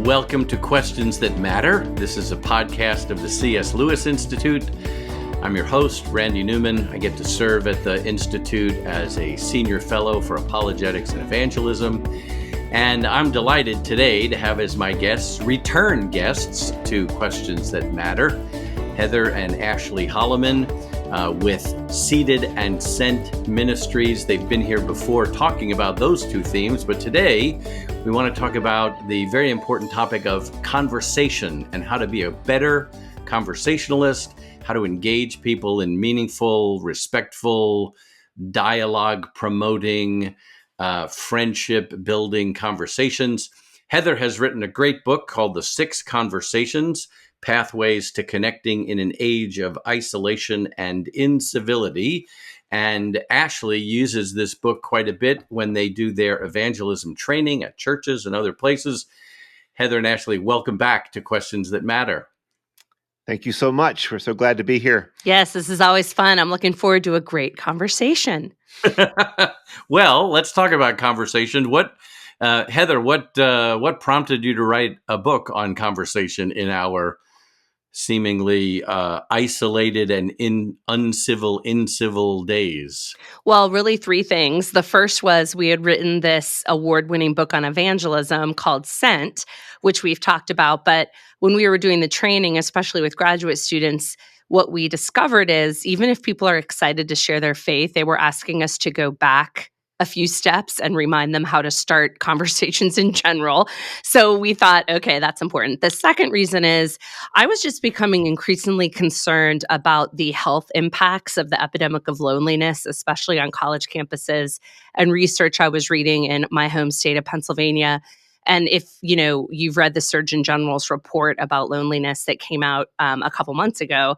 Welcome to Questions That Matter. This is a podcast of the C.S. Lewis Institute. I'm your host, Randy Newman. I get to serve at the Institute as a senior fellow for Apologetics and Evangelism. And I'm delighted today to have as my guests, return guests to Questions That Matter, Heather and Ashley Holleman with Seated and Sent Ministries. They've been here before talking about those two themes, but today we want to talk about the very important topic of conversation and how to be a better conversationalist, how to engage people in meaningful, respectful, dialogue-promoting, friendship-building conversations. Heather has written a great book called The 6 Conversations, Pathways to Connecting in an Age of Isolation and Incivility. And Ashley uses this book quite a bit when they do their evangelism training at churches and other places. Heather and Ashley, welcome back to Questions That Matter. Thank you so much. We're so glad to be here. Yes, this is always fun. I'm looking forward to a great conversation. Well, let's talk about conversation. Heather, what prompted you to write a book on conversation in our seemingly isolated and incivil days? Well, really 3 things. The first was we had written this award-winning book on evangelism called Sent, which we've talked about. But when we were doing the training, especially with graduate students, what we discovered is even if people are excited to share their faith, they were asking us to go back a few steps and remind them how to start conversations in general. So we thought, okay, that's important. The second reason is I was just becoming increasingly concerned about the health impacts of the epidemic of loneliness, especially on college campuses, and research I was reading in my home state of Pennsylvania. And if you've read the Surgeon General's report about loneliness that came out a couple months ago,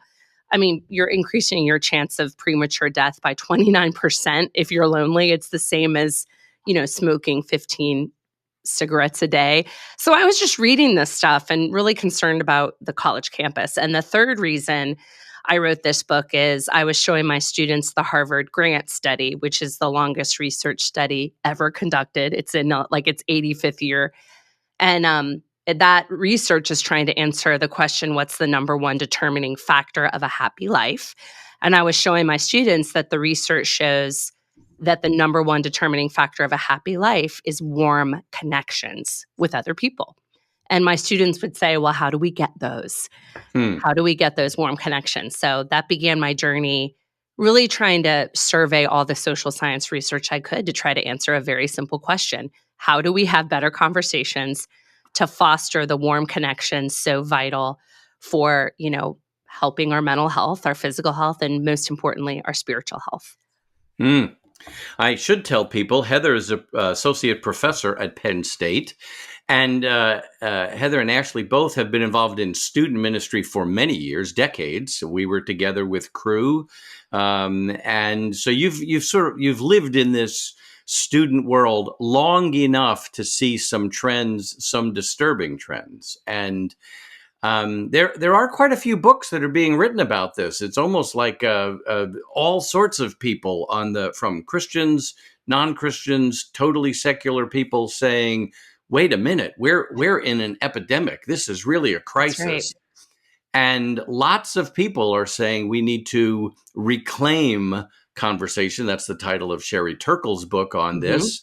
I mean, you're increasing your chance of premature death by 29% if you're lonely. It's the same as, smoking 15 cigarettes a day. So I was just reading this stuff and really concerned about the college campus. And the third reason I wrote this book is I was showing my students the Harvard Grant Study, which is the longest research study ever conducted. It's in its 85th year. And that research is trying to answer the question, what's the number one determining factor of a happy life? And I was showing my students that the research shows that the number one determining factor of a happy life is warm connections with other people. And my students would say, well, how do we get those? How do we get those warm connections? So that began my journey, really trying to survey all the social science research I could to try to answer a very simple question. How do we have better conversations to foster the warm connections so vital for, helping our mental health, our physical health, and most importantly, our spiritual health? I should tell people Heather is an associate professor at Penn State, and Heather and Ashley both have been involved in student ministry for many years, decades. We were together with Cru, and so you've lived in this student world long enough to see some trends, some disturbing trends. And there are quite a few books that are being written about this. It's almost like all sorts of people from Christians, non-Christians, totally secular people saying, wait a minute, we're in an epidemic. This is really a crisis. Right. And lots of people are saying we need to reclaim conversation. That's the title of Sherry Turkle's book on this.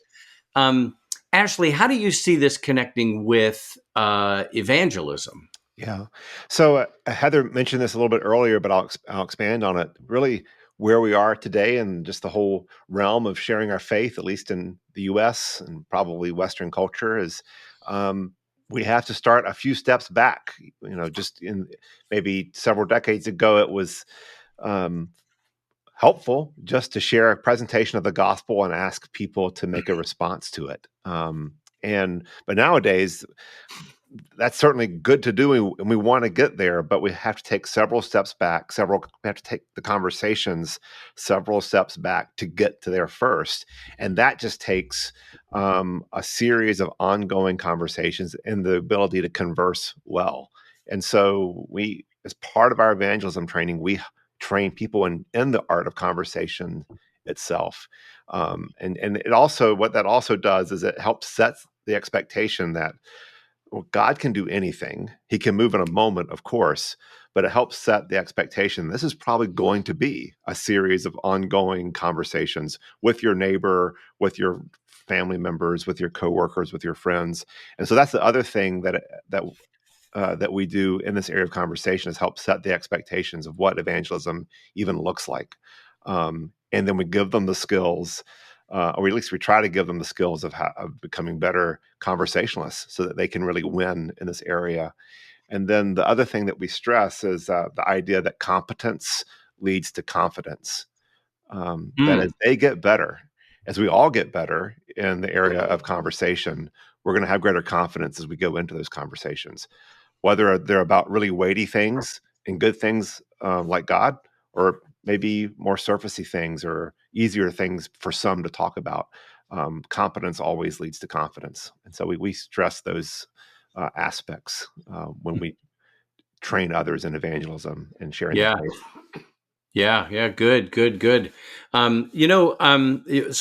Ashley, how do you see this connecting with evangelism? Yeah. So Heather mentioned this a little bit earlier, but I'll expand on it. Really, where we are today and just the whole realm of sharing our faith, at least in the U.S. and probably Western culture, is we have to start a few steps back. Just in maybe several decades ago, it was helpful just to share a presentation of the gospel and ask people to make a response to it. But nowadays, that's certainly good to do, and we want to get there, but we have to take several steps back. We have to take the conversations several steps back to get to there first. And that just takes a series of ongoing conversations and the ability to converse well. And so we, as part of our evangelism training, we train people in the art of conversation itself. And it also, what that also does is it helps set the expectation that well, God can do anything. He can move in a moment, of course, but it helps set the expectation. This is probably going to be a series of ongoing conversations with your neighbor, with your family members, with your coworkers, with your friends. And so that's the other thing that we do in this area of conversation, is help set the expectations of what evangelism even looks like. And then we give them the skills, or at least we try to give them the skills of becoming better conversationalists so that they can really win in this area. And then the other thing that we stress is the idea that competence leads to confidence. That as they get better, as we all get better in the area of conversation, we're going to have greater confidence as we go into those conversations, whether they're about really weighty things and good things like God, or maybe more surfacey things or easier things for some to talk about. Competence always leads to confidence. And so we stress those aspects when we train others in evangelism and sharing the Yeah. faith. Yeah. Good. So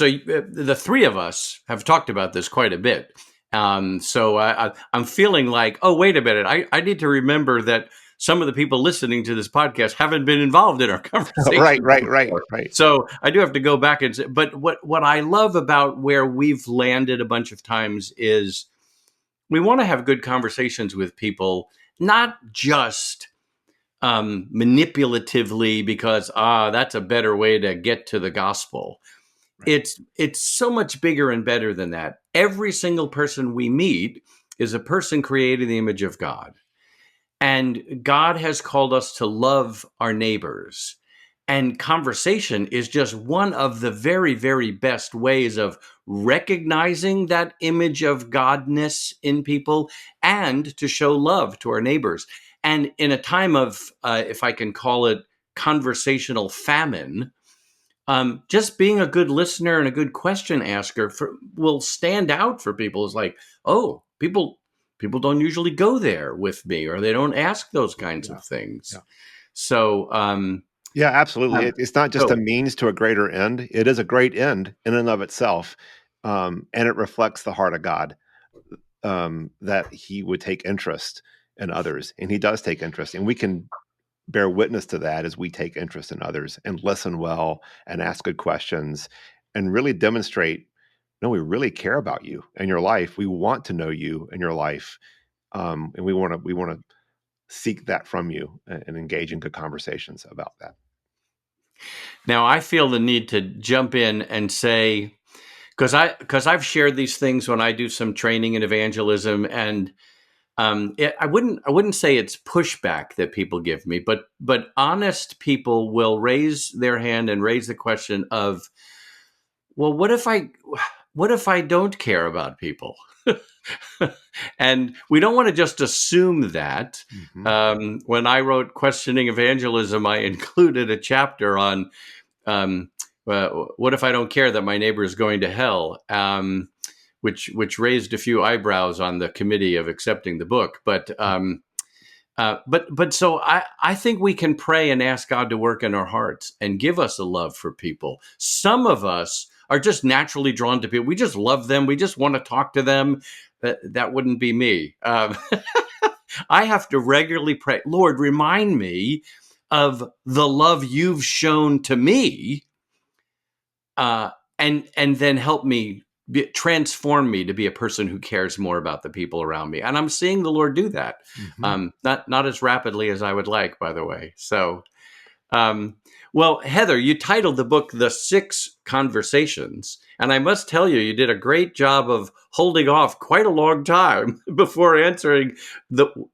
the three of us have talked about this quite a bit. So I'm feeling like, oh, wait a minute. I need to remember that some of the people listening to this podcast haven't been involved in our conversation. Right. So I do have to go back and say, but what I love about where we've landed a bunch of times is we want to have good conversations with people, not just manipulatively because that's a better way to get to the gospel. Right. It's so much bigger and better than that. Every single person we meet is a person created in the image of God. And God has called us to love our neighbors. And conversation is just one of the very, very best ways of recognizing that image of Godness in people and to show love to our neighbors. And in a time of, if I can call it, conversational famine, just being a good listener and a good question asker will stand out for people. It's like, oh, people don't usually go there with me, or they don't ask those kinds of things. Yeah. So, yeah, absolutely. It's not just a means to a greater end. It is a great end in and of itself. And it reflects the heart of God, that he would take interest in others. And he does take interest. And we can bear witness to that as we take interest in others and listen well and ask good questions and really demonstrate, no, we really care about you and your life. We want to know you and your life. And we want to seek that from you and engage in good conversations about that. Now, I feel the need to jump in and say, because I've shared these things when I do some training in evangelism, and I wouldn't say it's pushback that people give me, but honest people will raise their hand and raise the question of, well, what if I don't care about people? And we don't want to just assume that. Mm-hmm. When I wrote Questioning Evangelism, I included a chapter on what if I don't care that my neighbor is going to hell, which raised a few eyebrows on the committee of accepting the book. But so I think we can pray and ask God to work in our hearts and give us a love for people. Some of us are just naturally drawn to people. We just love them. We just want to talk to them. That wouldn't be me. I have to regularly pray, Lord, remind me of the love you've shown to me, and then help me transform me to be a person who cares more about the people around me. And I'm seeing the Lord do that. Mm-hmm. Not as rapidly as I would like, by the way. So, well, Heather, you titled the book The 6 Conversations. And I must tell you, you did a great job of holding off quite a long time before answering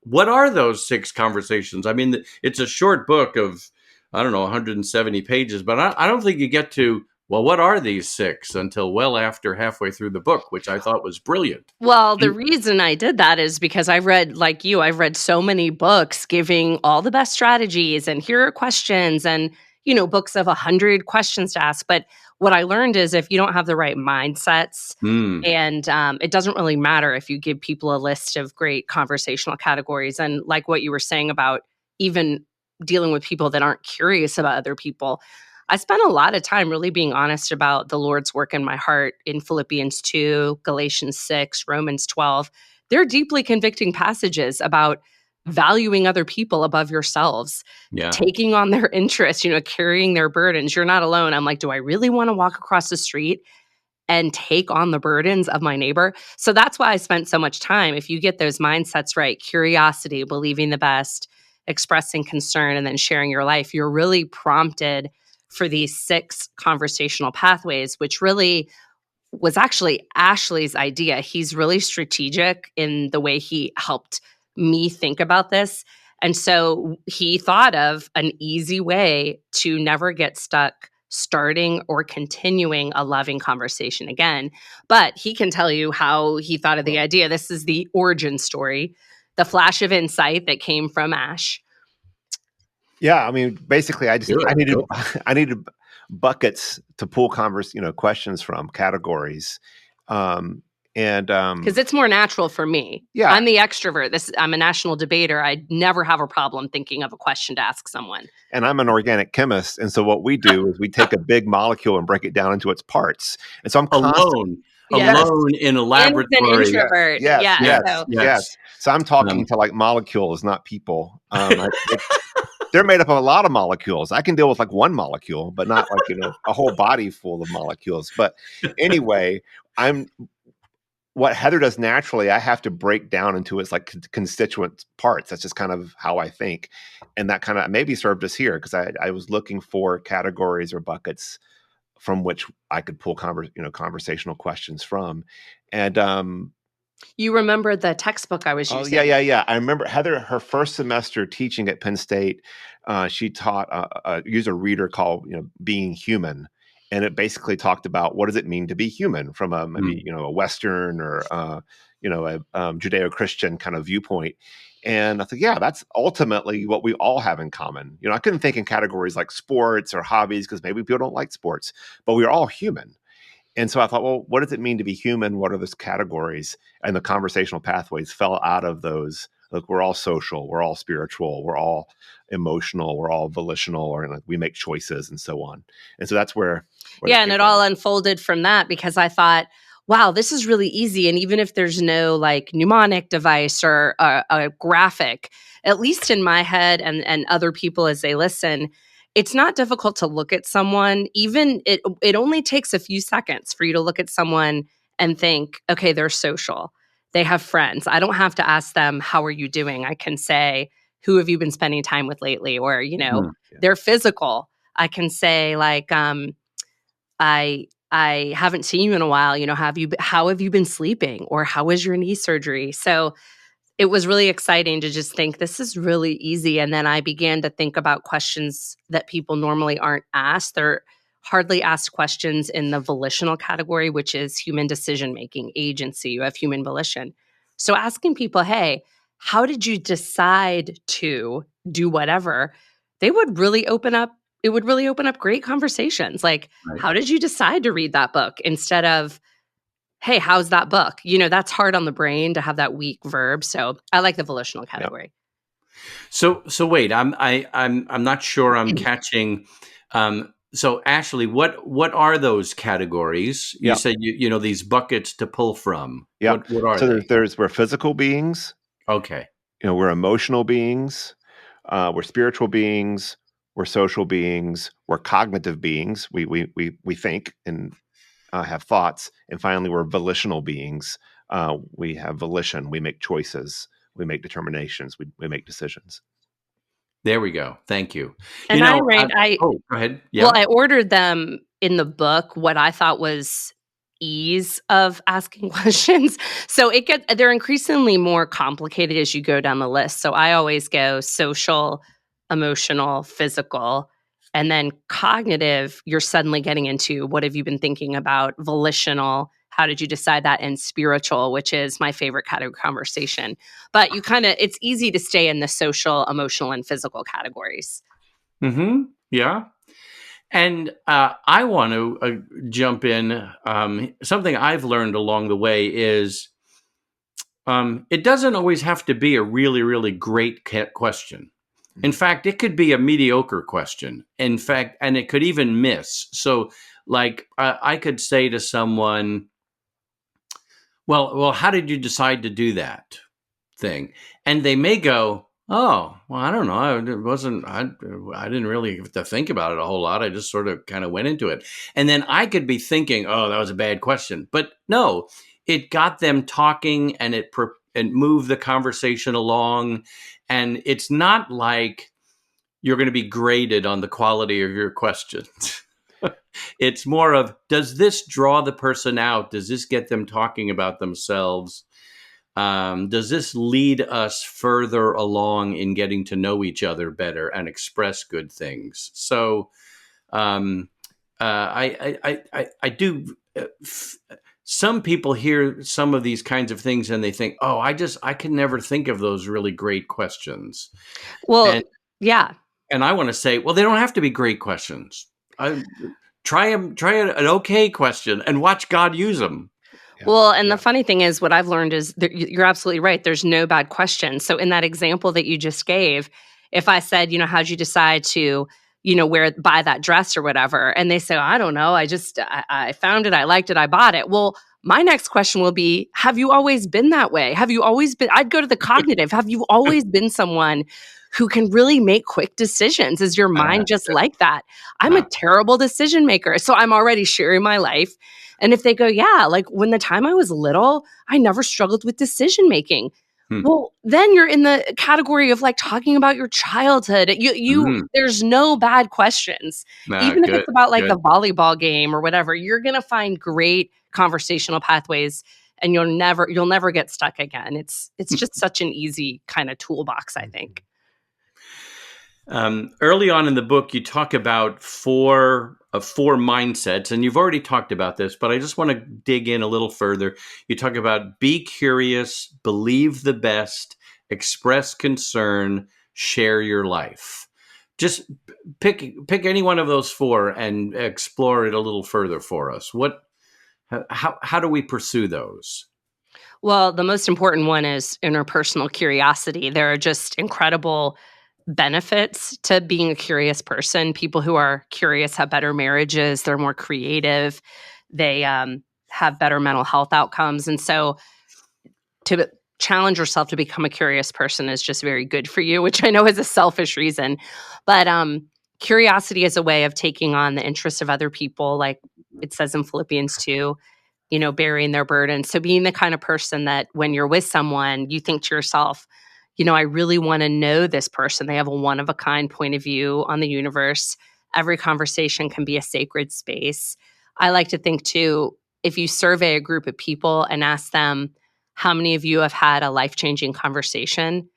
what are those 6 conversations? I mean, it's a short book of, I don't know, 170 pages, but I don't think you get to, well, what are these 6 until well after halfway through the book, which I thought was brilliant. Well, the reason I did that is because I've read so many books giving all the best strategies and here are questions and, books of 100 questions to ask. But what I learned is if you don't have the right mindsets, and it doesn't really matter if you give people a list of great conversational categories. And like what you were saying about even dealing with people that aren't curious about other people, I spent a lot of time really being honest about the Lord's work in my heart in Philippians 2, Galatians 6, Romans 12, they're deeply convicting passages about valuing other people above yourselves, taking on their interests, carrying their burdens. You're not alone. I'm like, do I really want to walk across the street and take on the burdens of my neighbor? So that's why I spent so much time. If you get those mindsets right, curiosity, believing the best, expressing concern, and then sharing your life, you're really prompted for these 6 conversational pathways, which really was actually Ashley's idea. He's really strategic in the way he helped me think about this. And so he thought of an easy way to never get stuck starting or continuing a loving conversation again. But he can tell you how he thought of the idea. This is the origin story, the flash of insight that came from Ash. Yeah, I mean, basically, I needed buckets to pull questions from, categories, and because it's more natural for me. Yeah, I'm the extrovert. I'm a national debater. I never have a problem thinking of a question to ask someone. And I'm an organic chemist, and so what we do is we take a big molecule and break it down into its parts. And so I'm alone in a laboratory. An introvert. Yes. So I'm talking to molecules, not people. They're made up of a lot of molecules. I can deal with one molecule, but not a whole body full of molecules. But anyway, what Heather does naturally, I have to break down into its constituent parts. That's just kind of how I think. And that kind of maybe served us here, because I was looking for categories or buckets from which I could pull conversational questions from. And you remember the textbook I was using? Yeah. I remember Heather, her first semester teaching at Penn State, she used a reader called Being Human. And it basically talked about what does it mean to be human from a Western or a Judeo-Christian kind of viewpoint. And I thought, yeah, that's ultimately what we all have in common. I couldn't think in categories like sports or hobbies, because maybe people don't like sports, but we're all human. And so I thought, well, what does it mean to be human? What are those categories? And the conversational pathways fell out of those. Look, we're all social, we're all spiritual, we're all emotional, we're all volitional, or we make choices and so on. And so that's where and it all unfolded from that, because I thought, wow, this is really easy. And even if there's no mnemonic device or a graphic, at least in my head and other people as they listen, it's not difficult to look at someone. Even it only takes a few seconds for you to look at someone and think, okay, they're social. They have friends. I don't have to ask them, how are you doing? I can say, who have you been spending time with lately? Or, they're physical. I can say I haven't seen you in a while. How have you been sleeping? Or how was your knee surgery? So it was really exciting to just think this is really easy. And then I began to think about questions that people normally aren't asked. They're hardly asked questions in the volitional category, which is human decision-making, agency. You have human volition. So asking people, hey, how did you decide to do whatever? It would really open up great conversations. How did you decide to read that book? Instead of, hey, how's that book? That's hard on the brain to have that weak verb. So I like the volitional category. Yep. So wait, I'm not sure I'm catching. So Ashley, what are those categories? You said these buckets to pull from. Yeah. What are they? We're physical beings. Okay. We're emotional beings. We're spiritual beings. We're social beings. We're cognitive beings. We think and have thoughts. And finally, we're volitional beings. We have volition. We make choices. We make determinations. We make decisions. There we go. Thank you. And go ahead. Yeah. Well, I ordered them in the book, what I thought was ease of asking questions. So they're increasingly more complicated as you go down the list. So I always go social, emotional, physical, and then cognitive. You're suddenly getting into what have you been thinking about? Volitional. How did you decide that? And spiritual, which is my favorite kind of conversation. But it's easy to stay in the social, emotional, and physical categories. Mm-hmm. Yeah. And I want to jump in. Something I've learned along the way is it doesn't always have to be a really, really great question. In fact, it could be a mediocre question. In fact, and it could even miss. So I could say to someone, Well, how did you decide to do that thing? And they may go, oh, well, I don't know. I didn't really have to think about it a whole lot. I just sort of kind of went into it. And then I could be thinking, oh, that was a bad question. But no, it got them talking, and it moved the conversation along. And it's not like you're going to be graded on the quality of your questions. It's more of, does this draw the person out? Does this get them talking about themselves? Does this lead us further along in getting to know each other better and express good things? So I do. Some people hear some of these kinds of things and they think, oh, I can never think of those really great questions. Well, And yeah. And I want to say, well, they don't have to be great questions. Try an okay question and watch God use them. Yeah. Well, and the funny thing is, what I've learned is that you're absolutely right. There's no bad question. So in that example that you just gave, if I said, how'd you decide to, buy that dress or whatever, and they say, I don't know, I found it, I liked it, I bought it. Well, my next question will be, have you always been that way? Have you always been, I'd go to the cognitive. Have you always been someone who can really make quick decisions? Is your mind just like that? I'm a terrible decision maker. So I'm already sharing my life. And if they go, yeah, like when the time I was little, I never struggled with decision making. Well, then you're in the category of like talking about your childhood. There's no bad questions. Even if it's about like the volleyball game or whatever, you're going to find great conversational pathways, and you'll never get stuck again. It's just such an easy kind of toolbox, I think. Early on in the book, you talk about four mindsets, and you've already talked about this, but I just want to dig in a little further. You talk about be curious, believe the best, express concern, share your life. Just pick any one of those four and explore it a little further for us. How do we pursue those? Well, the most important one is interpersonal curiosity. There are just incredible benefits to being a curious person. People who are curious have better marriages, they're more creative, they have better mental health outcomes. And so to challenge yourself to become a curious person is just very good for you, which I know is a selfish reason. But curiosity is a way of taking on the interests of other people, like it says in Philippians 2, bearing their burdens. So being the kind of person that when you're with someone, you think to yourself, I really want to know this person. They have a one-of-a-kind point of view on the universe. Every conversation can be a sacred space. I like to think, too, if you survey a group of people and ask them, how many of you have had a life-changing conversation?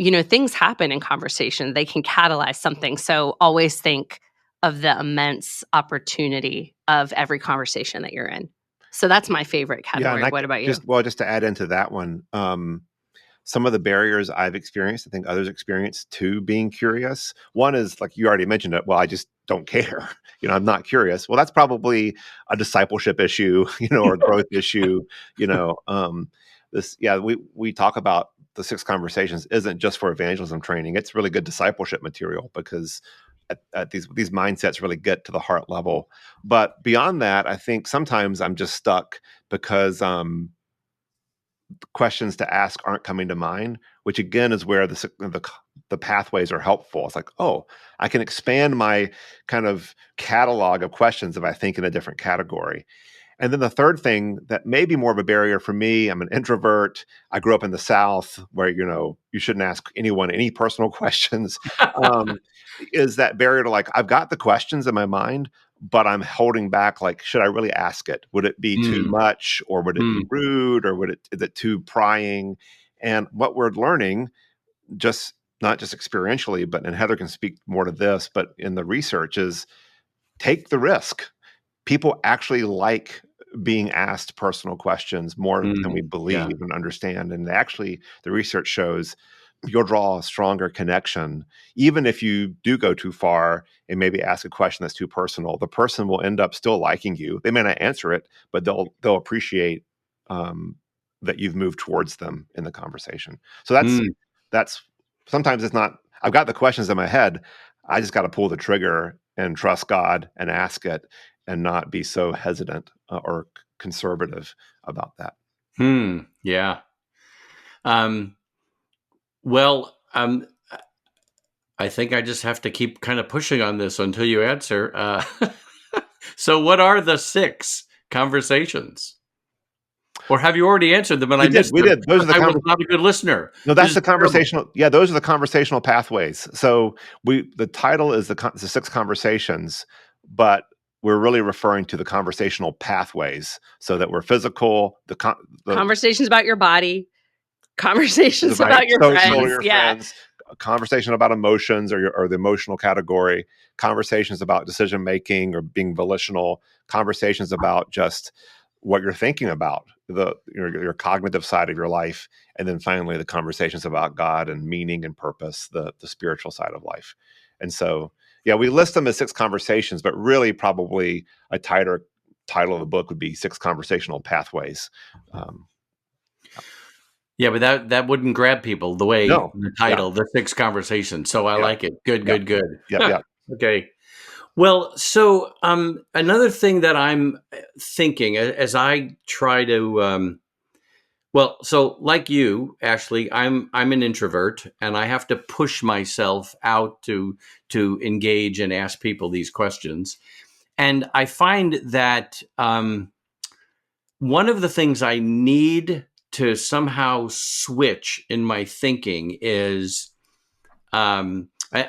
Things happen in conversation. They can catalyze something. So always think of the immense opportunity of every conversation that you're in. So that's my favorite category. What about you? Just to add into that one, some of the barriers I've experienced, I think others experience too, being curious. One is, like you already mentioned it, well, I just don't care. I'm not curious. Well, that's probably a discipleship issue, or a growth issue. We talk about the 6 conversations isn't just for evangelism training. It's really good discipleship material because these mindsets really get to the heart level. But beyond that, I think sometimes I'm just stuck because questions to ask aren't coming to mind, which again is where the pathways are helpful. It's like, oh, I can expand my kind of catalog of questions if I think in a different category. And then the third thing that may be more of a barrier for me, I'm an introvert. I grew up in the South where, you shouldn't ask anyone any personal questions, is that barrier to like, I've got the questions in my mind, but I'm holding back, like, should I really ask it? Would it be too much, or would it be rude, or is it too prying? And what we're learning, just not just experientially, but, and Heather can speak more to this, but in the research, is take the risk. People actually like being asked personal questions more than we believe and understand. And actually, the research shows you'll draw a stronger connection. Even if you do go too far and maybe ask a question that's too personal, the person will end up still liking you. They may not answer it, but they'll appreciate that you've moved towards them in the conversation. So that's sometimes it's not, I've got the questions in my head. I just got to pull the trigger and trust God and ask it and not be so hesitant or conservative about that. Yeah. Um, well, I think I just have to keep kind of pushing on this until you answer. So, what are the 6 conversations? Or have you already answered them and I missed We them did. Those are because the I was not a good listener? No, This that's is the terrible. conversational. Yeah, those are the conversational pathways. So the title is the 6 conversations, but we're really referring to the conversational pathways. So that we're physical, the Conversations about your body, conversations right, about your social, friends. your Yeah. friends, a conversation about emotions or the emotional category, conversations about decision making or being volitional, conversations about just what you're thinking about, your cognitive side of your life, and then finally the conversations about God and meaning and purpose, the spiritual side of life. And so, yeah, we list them as 6 conversations, but really probably a tighter title of the book would be 6 conversational pathways. Um, Yeah, but that wouldn't grab people the way no, the yeah, title, the 6 conversations. So I yeah, like it. Good, yeah, good, good. yeah, yeah. Okay. Well, so another thing that I'm thinking as I try to well, so like you, Ashley, I'm an introvert and I have to push myself out to engage and ask people these questions. And I find that one of the things I need to somehow switch in my thinking is I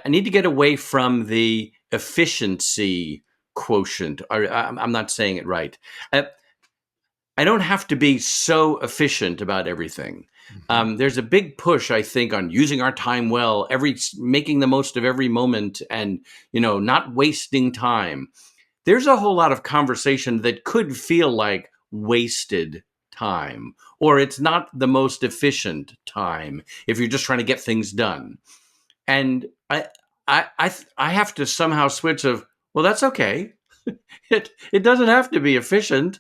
need to get away from the efficiency quotient. I'm not saying it right. Uh, I don't have to be so efficient about everything. Mhm. There's a big push, I think, on using our time well, making the most of every moment, and not wasting time. There's a whole lot of conversation that could feel like wasted time, or it's not the most efficient time if you're just trying to get things done. And I have to somehow switch of, well, that's okay. It doesn't have to be efficient.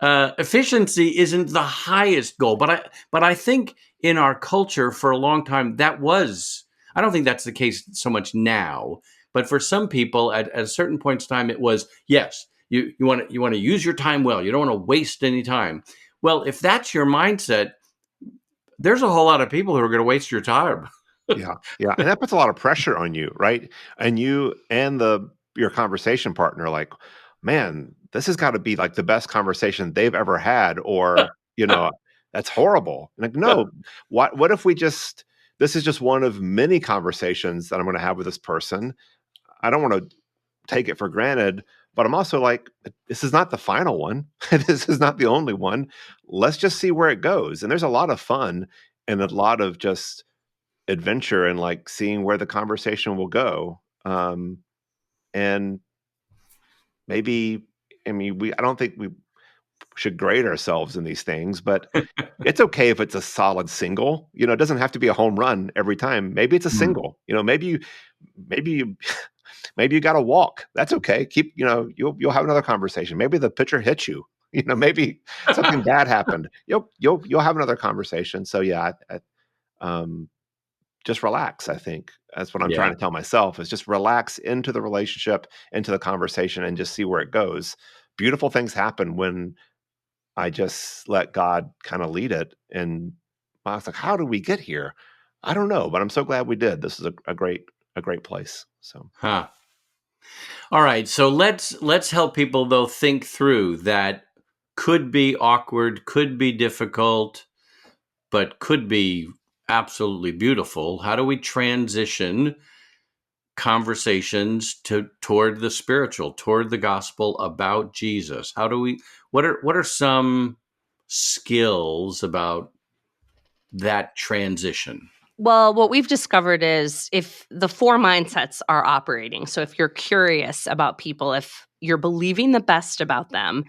Efficiency isn't the highest goal, but I think in our culture for a long time that was. I don't think that's the case so much now, but for some people at a certain point in time, it was yes. You want to use your time well. You don't want to waste any time. Well, if that's your mindset, there's a whole lot of people who are going to waste your time. Yeah, yeah, and that puts a lot of pressure on you, right? And you and your conversation partner, like, man, this has got to be like the best conversation they've ever had, or that's horrible. Like, no, what if we just this is just one of many conversations that I'm going to have with this person. I don't want to take it for granted, but I'm also like, this is not the final one. This is not the only one. Let's just see where it goes. And there's a lot of fun and a lot of just adventure and like seeing where the conversation will go. And maybe, I mean, I don't think we should grade ourselves in these things, but it's okay if it's a solid single. It doesn't have to be a home run every time. Maybe it's a Hmm. single. Maybe you, maybe you got to walk. That's okay. You'll have another conversation. Maybe the pitcher hits you. Maybe something bad happened. You'll have another conversation. So yeah, just relax. I think that's what I'm trying Yeah. to tell myself is just relax into the relationship, into the conversation, and just see where it goes. Beautiful things happen when I just let God kind of lead it. And I was like, how do we get here? I don't know, but I'm so glad we did. This is a great place. So Huh. All right, so let's help people though think through that could be awkward, could be difficult, but could be absolutely beautiful. How do we transition conversations toward the spiritual, toward the gospel about Jesus? How do we what are some skills about that transition? Well, what we've discovered is if the 4 mindsets are operating, so if you're curious about people, if you're believing the best about them,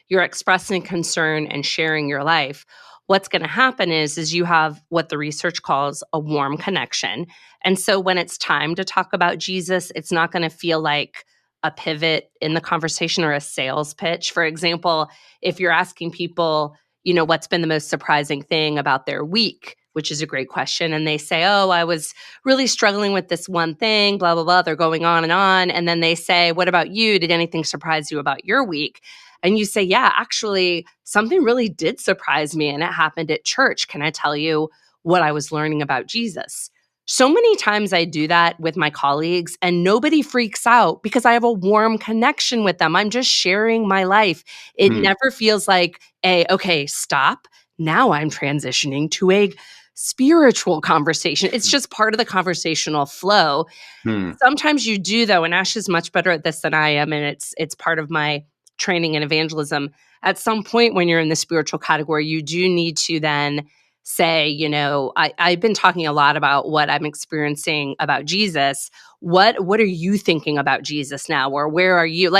you're expressing concern and sharing your life, what's going to happen is you have what the research calls a warm connection. And so when it's time to talk about Jesus, it's not going to feel like a pivot in the conversation or a sales pitch. For example, if you're asking people, what's been the most surprising thing about their week, which is a great question. And they say, oh, I was really struggling with this one thing, blah, blah, blah. They're going on. And then they say, what about you? Did anything surprise you about your week? and you say, yeah, actually, something really did surprise me, and it happened at church. Can I tell you what I was learning about Jesus? So many times I do that with my colleagues, and nobody freaks out because I have a warm connection with them. I'm just sharing my life. It never feels like okay, stop. Now I'm transitioning to a spiritual conversation. It's just part of the conversational flow. Sometimes you do, though, and Ash is much better at this than I am, and it's part of my training in evangelism. At some point when you're in the spiritual category, you do need to then say, I've been talking a lot about what I'm experiencing about Jesus. What are you thinking about Jesus now? Or where are you?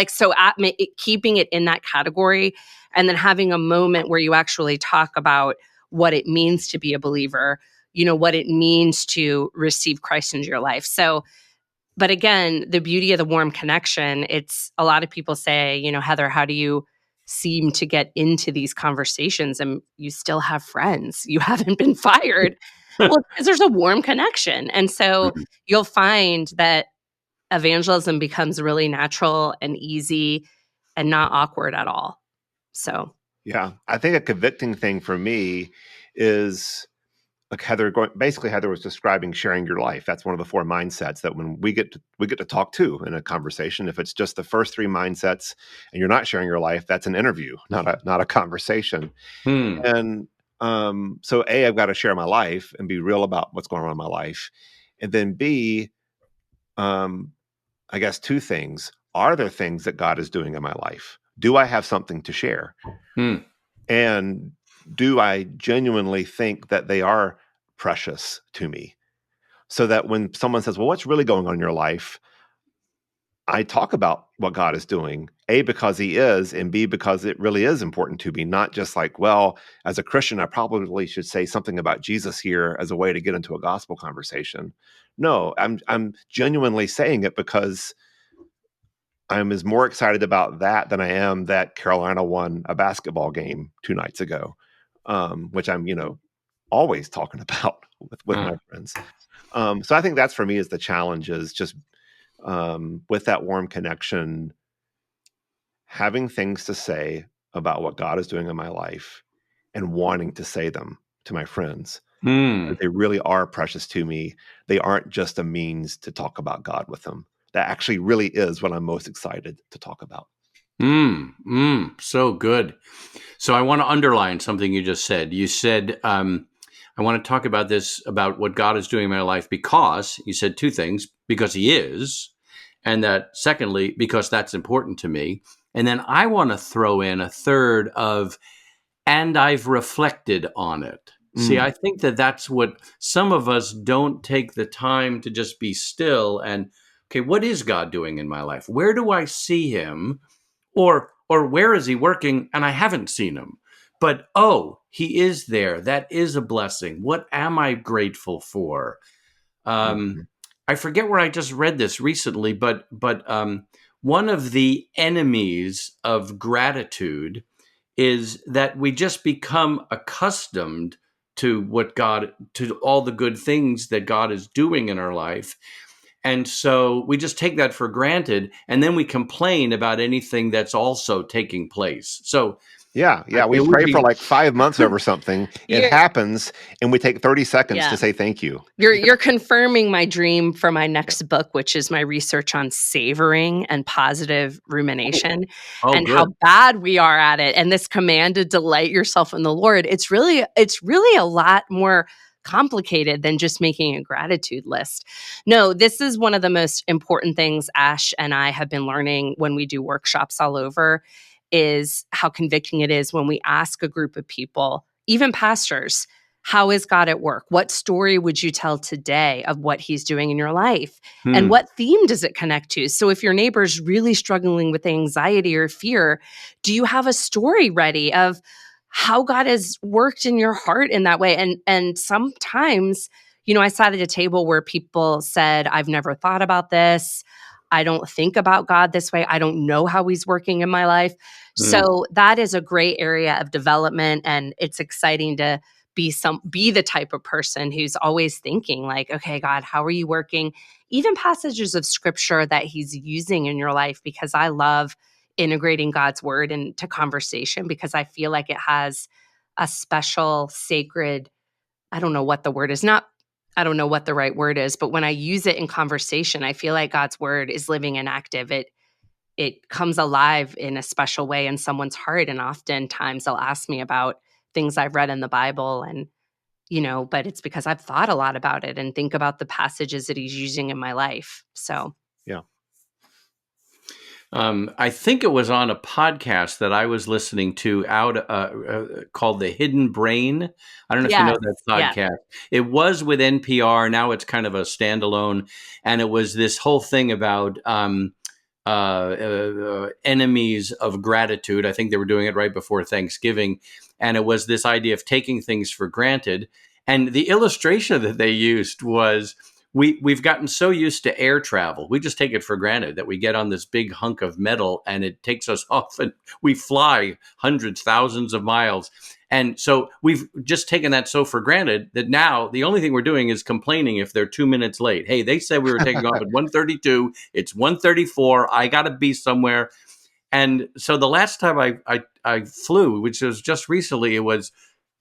Keeping it in that category, and then having a moment where you actually talk about what it means to be a believer, what it means to receive Christ into your life. So, but again, the beauty of the warm connection, it's a lot of people say, Heather, how do you seem to get into these conversations and you still have friends? You haven't been fired. Well, because there's a warm connection. And so you'll find that evangelism becomes really natural and easy and not awkward at all. So, Yeah, I think a convicting thing for me is like Heather was describing sharing your life. That's one of the four mindsets that when we get to talk to in a conversation. If it's just the first three mindsets and you're not sharing your life, that's an interview, not a conversation. And so A, I've got to share my life and be real about what's going on in my life. And then B, I guess two things. Are there things that God is doing in my life? Do I have something to share? And do I genuinely think that they are precious to me? So that when someone says, well, what's really going on in your life? I talk about what God is doing, A, because he is, and B, because it really is important to me, not just like, well, as a Christian, I probably should say something about Jesus here as a way to get into a gospel conversation. No, I'm genuinely saying it because I'm as more excited about that than I am that Carolina won a basketball game 2 nights ago, which I'm, always talking about with my friends. So I think that's for me is the challenge is just with that warm connection, having things to say about what God is doing in my life and wanting to say them to my friends. They really are precious to me. They aren't just a means to talk about God with them. That actually really is what I'm most excited to talk about. So good. So I want to underline something you just said. You said, I want to talk about this, about what God is doing in my life because, you said two things, because he is, and that secondly, because that's important to me. And then I want to throw in a third of, and I've reflected on it. See, I think that's what some of us don't take the time to just be still and, okay, what is God doing in my life? Where do I see him? Or where is he working and I haven't seen him? But, he is there. That is a blessing. What am I grateful for? I forget where I just read this recently, but one of the enemies of gratitude is that we just become accustomed to to all the good things that God is doing in our life. And so we just take that for granted, and then we complain about anything that's also taking place. So yeah, we pray for like 5 months over something. It happens, and we take 30 seconds to say thank you. You're confirming my dream for my next book, which is my research on savoring and positive rumination and good. how bad we are at it. And this command to delight yourself in the Lord, it's really a lot more complicated than just making a gratitude list. No, this is one of the most important things Ash and I have been learning when we do workshops all over, is how convicting it is when we ask a group of people, even pastors, how is God at work? What story would you tell today of what he's doing in your life? And what theme does it connect to? So if your neighbor's really struggling with anxiety or fear, do you have a story ready of how God has worked in your heart in that way? And sometimes, I sat at a table where people said, I've never thought about this. I don't think about God this way. I don't know how he's working in my life. So that is a great area of development. And it's exciting to be the type of person who's always thinking like, okay, God, how are you working? Even passages of scripture that he's using in your life, because I love integrating God's word into conversation, because I feel like it has a special sacred, I don't know what the word is, I don't know what the right word is, but when I use it in conversation, I feel like God's word is living and active. It comes alive in a special way in someone's heart. And oftentimes they'll ask me about things I've read in the Bible, and but it's because I've thought a lot about it and think about the passages that he's using in my life. So, Yeah. I think it was on a podcast that I was listening to called The Hidden Brain. I don't know if you know yes, that yes. podcast. It was with NPR. Now it's kind of a standalone. And it was this whole thing about enemies of gratitude. I think they were doing it right before Thanksgiving. And it was this idea of taking things for granted. And the illustration that they used was, we've gotten so used to air travel. We just take it for granted that we get on this big hunk of metal and it takes us off and we fly hundreds, thousands of miles. And so we've just taken that so for granted that now the only thing we're doing is complaining if they're 2 minutes late. Hey, they said we were taking off at 1:32. It's 1:34. I got to be somewhere. And so the last time I flew, which was just recently,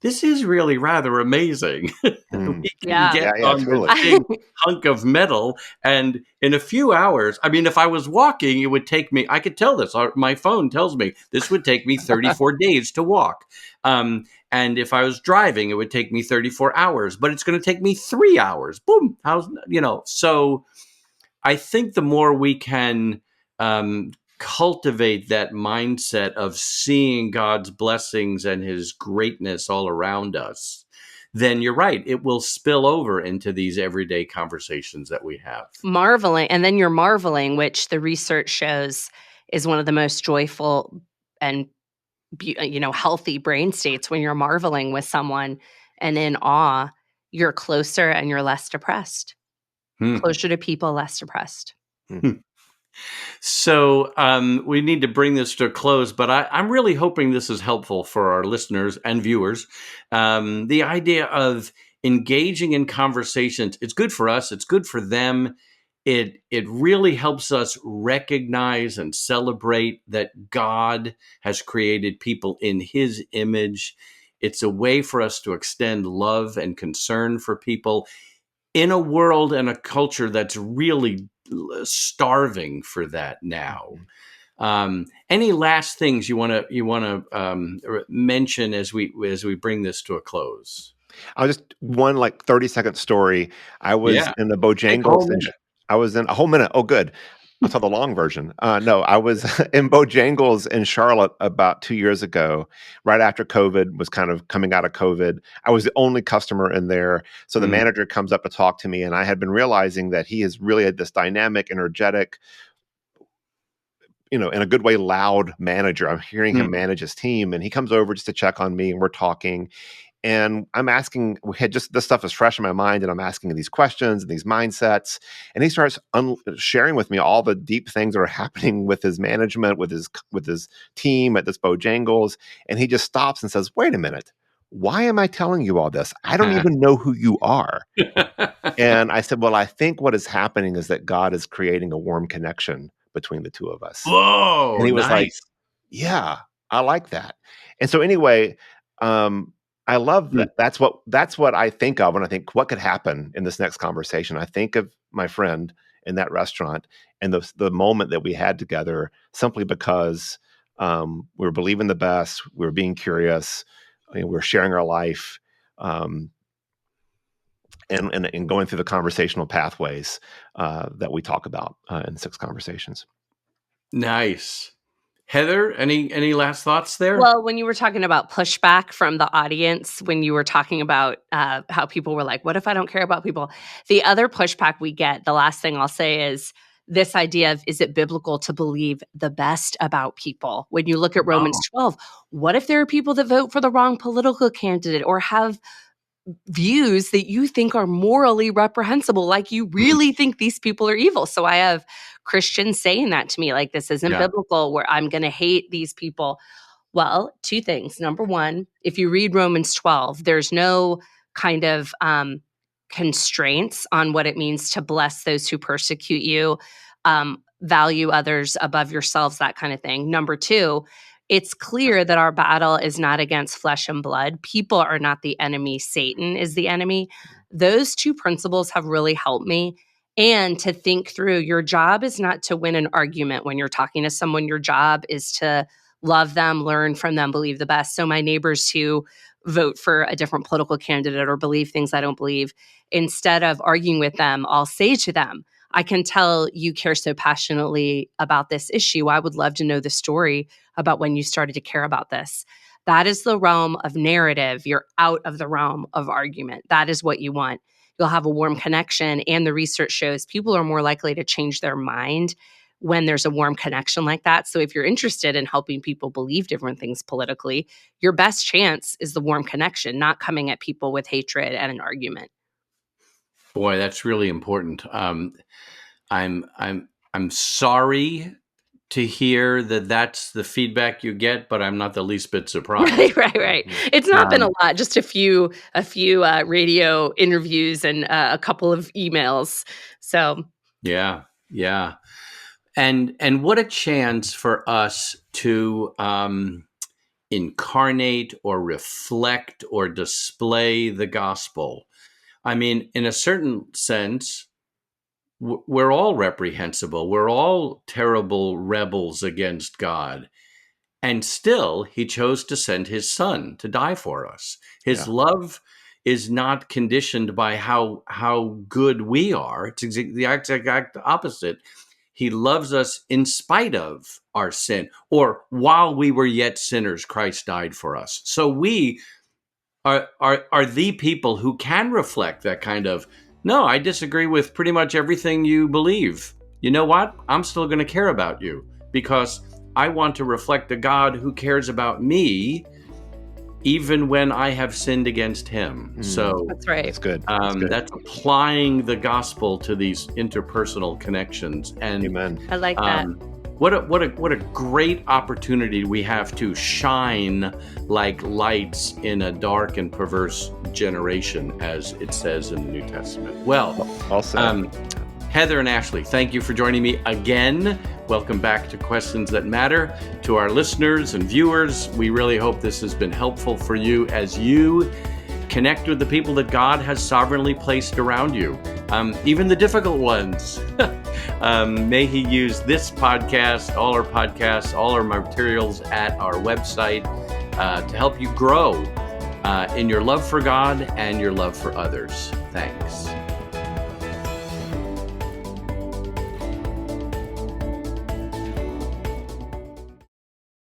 this is really rather amazing. We can Yeah. get Yeah, on this truly. big hunk of metal, and in a few hours, I mean, if I was walking, it would take me, I could tell this, my phone tells me this would take me 34 days to walk. And if I was driving, it would take me 34 hours, but it's going to take me 3 hours. Boom. So I think the more we can cultivate that mindset of seeing God's blessings and his greatness all around us, then you're right. It will spill over into these everyday conversations that we have. Marveling. And then you're marveling, which the research shows is one of the most joyful and healthy brain states. When you're marveling with someone and in awe, you're closer and you're less depressed. Closer to people, less depressed. So we need to bring this to a close, but I'm really hoping this is helpful for our listeners and viewers. The idea of engaging in conversations, it's good for us, it's good for them. It really helps us recognize and celebrate that God has created people in his image. It's a way for us to extend love and concern for people in a world and a culture that's really starving for that now. Any last things you want to mention as we bring this to a close? I'll just one 30-second story. I was Yeah, in the take a Bojangles. whole minute. I was in a whole minute. Oh, good. I'll tell the long version. No, I was in Bojangles in Charlotte about 2 years ago, right after COVID was kind of coming out of COVID. I was the only customer in there. So the manager comes up to talk to me, and I had been realizing that he is really this dynamic, energetic, in a good way, loud manager. I'm hearing him manage his team, and he comes over just to check on me, and we're talking. And I'm asking, this stuff is fresh in my mind, and I'm asking these questions and these mindsets. And he starts sharing with me all the deep things that are happening with his management, with his team at this Bojangles. And he just stops and says, "Wait a minute, why am I telling you all this? I don't even know who you are." And I said, "Well, I think what is happening is that God is creating a warm connection between the two of us." Whoa, And he was like, nice. "Yeah, I like that." And so anyway, I love that. That's what I think of when I think what could happen in this next conversation. I think of my friend in that restaurant and the moment that we had together, simply because we were believing the best, we were being curious, we were sharing our life, and going through the conversational pathways that we talk about in 6 conversations. Nice. Heather, any last thoughts there? Well, when you were talking about pushback from the audience, when you were talking about how people were like, what if I don't care about people? The other pushback we get, the last thing I'll say is this idea of, is it biblical to believe the best about people? When you look at Romans 12, what if there are people that vote for the wrong political candidate or have views that you think are morally reprehensible? Like, you really think these people are evil? So I have Christians saying that to me, like, this isn't biblical, where I'm going to hate these people. Well, 2 things. Number 1, if you read Romans 12, there's no kind of constraints on what it means to bless those who persecute you. value others above yourselves, that kind of thing. Number two, it's clear that our battle is not against flesh and blood. People are not the enemy. Satan is the enemy. Those two principles have really helped me. And to think through, your job is not to win an argument when you're talking to someone. Your job is to love them, learn from them, believe the best. So my neighbors who vote for a different political candidate or believe things I don't believe, instead of arguing with them, I'll say to them, I can tell you care so passionately about this issue. I would love to know the story about when you started to care about this. That is the realm of narrative. You're out of the realm of argument. That is what you want. You'll have a warm connection. And the research shows people are more likely to change their mind when there's a warm connection like that. So if you're interested in helping people believe different things politically, your best chance is the warm connection, not coming at people with hatred and an argument. Boy, that's really important. I'm sorry to hear that that's the feedback you get, but I'm not the least bit surprised. Right. It's not been a lot, just a few radio interviews and a couple of emails. So yeah. And what a chance for us to incarnate or reflect or display the gospel. I mean, in a certain sense, we're all reprehensible. We're all terrible rebels against God. And still, he chose to send his son to die for us. His love is not conditioned by how good we are. It's the exact opposite. He loves us in spite of our sin, or while we were yet sinners, Christ died for us. So we are the people who can reflect that kind of, no, I disagree with pretty much everything you believe. You know what? I'm still going to care about you because I want to reflect a God who cares about me even when I have sinned against him. So that's right. That's good. That's applying the gospel to these interpersonal connections. And Amen. I like that. What a great opportunity we have to shine like lights in a dark and perverse generation, as it says in the New Testament. Well, also, Heather and Ashley, thank you for joining me again. Welcome back to Questions That Matter. To our listeners and viewers, we really hope this has been helpful for you as you connect with the people that God has sovereignly placed around you, even the difficult ones. May he use this podcast, all our materials at our website to help you grow in your love for God and your love for others. Thanks.